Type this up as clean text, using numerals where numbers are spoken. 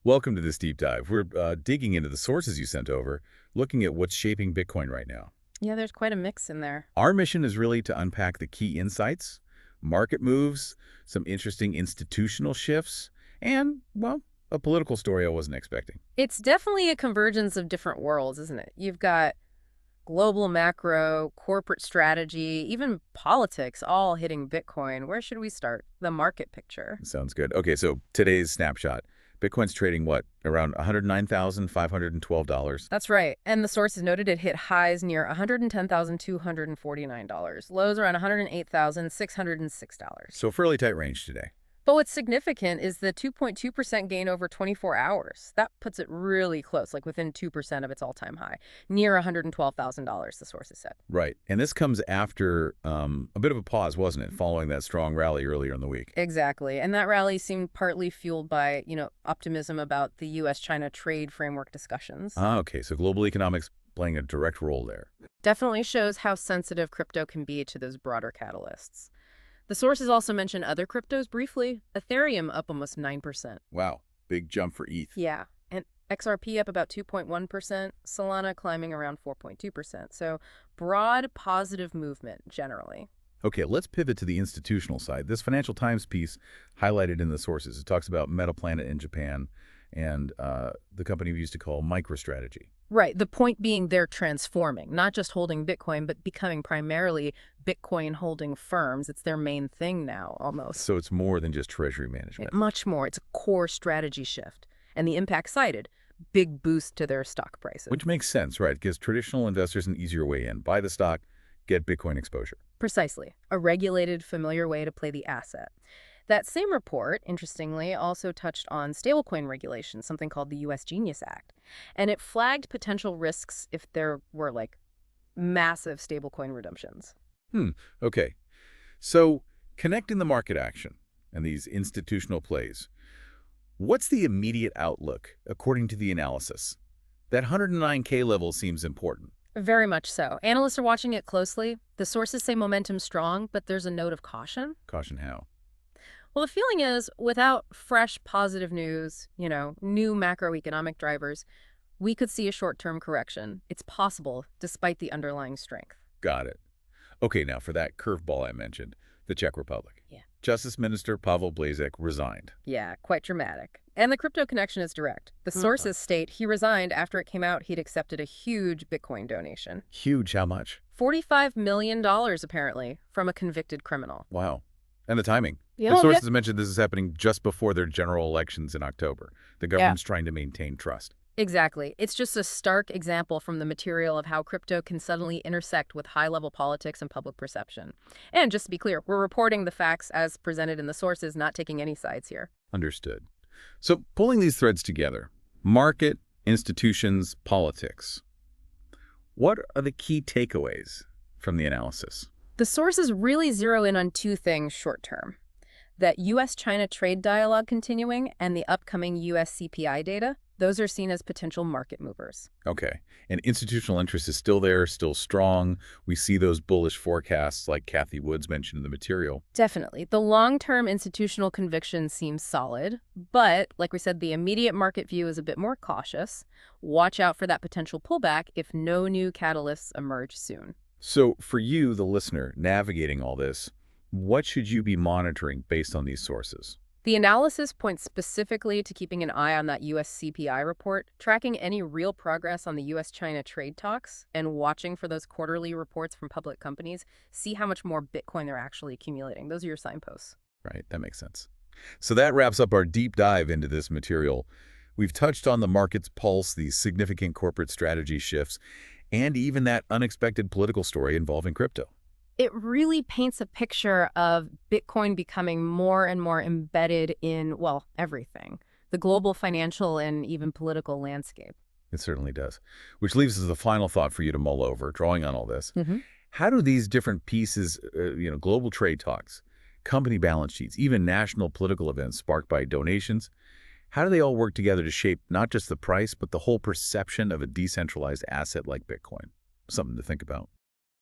Welcome to this deep dive. We're digging into the sources you sent over, looking at what's shaping Bitcoin right now. Yeah, there's quite a mix in there. Our mission is really to unpack the key insights, market moves, some interesting institutional shifts, and, well, a political story I wasn't expecting. It's definitely a convergence of different worlds, isn't it? You've got global macro, corporate strategy, even politics all hitting Bitcoin. Where should we start? The market picture. Sounds good. Okay, so today's snapshot. Bitcoin's trading what? Around $109,512. That's right. And the sources noted it hit highs near $110,249, lows around $108,606. So fairly tight range today. But what's significant is the 2.2% gain over 24 hours. That puts it really close, like within 2% of its all-time high, near $112,000, the sources said. Right. And this comes after a bit of a pause, wasn't it, following that strong rally earlier in the week? Exactly. And that rally seemed partly fueled by, optimism about the U.S.-China trade framework discussions. Ah, okay. So global economics playing a direct role there. Definitely shows how sensitive crypto can be to those broader catalysts. The sources also mention other cryptos briefly. Ethereum up almost 9%. Wow. Big jump for ETH. Yeah. And XRP up about 2.1%. Solana climbing around 4.2%. So broad positive movement generally. Okay, let's pivot to the institutional side. This Financial Times piece highlighted in the sources, it talks about Metaplanet in Japan and the company we used to call MicroStrategy. Right. The point being they're transforming, not just holding Bitcoin, but becoming primarily Bitcoin holding firms. It's their main thing now, almost. So it's more than just treasury management. Much more. It's a core strategy shift. And the impact cited, big boost to their stock prices. Which makes sense, right? It gives traditional investors an easier way in. Buy the stock, get Bitcoin exposure. Precisely. A regulated, familiar way to play the asset. That same report, interestingly, also touched on stablecoin regulation, something called the U.S. Genius Act. And it flagged potential risks if there were, massive stablecoin redemptions. Okay. So connecting the market action and these institutional plays, what's the immediate outlook according to the analysis? That 109K level seems important. Very much so. Analysts are watching it closely. The sources say momentum's strong, but there's a note of caution. Caution how? Well, the feeling is without fresh positive news, new macroeconomic drivers, we could see a short-term correction. It's possible despite the underlying strength. Got it. Okay, now for that curveball I mentioned, the Czech Republic. Yeah. Justice Minister Pavel Blazek resigned. Yeah, quite dramatic. And the crypto connection is direct. The sources state he resigned after it came out he'd accepted a huge Bitcoin donation. Huge, how much? $45 million, apparently, from a convicted criminal. Wow. And the timing. Yeah, The sources mentioned this is happening just before their general elections in October. The government's Yeah. trying to maintain trust. Exactly. It's just a stark example from the material of how crypto can suddenly intersect with high-level politics and public perception. And just to be clear, we're reporting the facts as presented in the sources, not taking any sides here. Understood. So pulling these threads together, market, institutions, politics. What are the key takeaways from the analysis? The sources really zero in on two things short-term. That U.S.-China trade dialogue continuing and the upcoming U.S. CPI data, those are seen as potential market movers. Okay. And institutional interest is still there, still strong. We see those bullish forecasts like Cathie Woods mentioned in the material. Definitely. The long-term institutional conviction seems solid, but like we said, the immediate market view is a bit more cautious. Watch out for that potential pullback if no new catalysts emerge soon. So for you, the listener, navigating all this, what should you be monitoring based on these sources? The analysis points specifically to keeping an eye on that U.S. CPI report, tracking any real progress on the U.S.-China trade talks, and watching for those quarterly reports from public companies. See how much more Bitcoin they're actually accumulating. Those are your signposts. Right, that makes sense. So that wraps up our deep dive into this material. We've touched on the market's pulse, these significant corporate strategy shifts, and even that unexpected political story involving crypto. It really paints a picture of Bitcoin becoming more and more embedded in, well, everything. The global financial and even political landscape. It certainly does. Which leaves us the final thought for you to mull over, drawing on all this. Mm-hmm. How do these different pieces, global trade talks, company balance sheets, even national political events sparked by donations, how do they all work together to shape not just the price, but the whole perception of a decentralized asset like Bitcoin? Something to think about.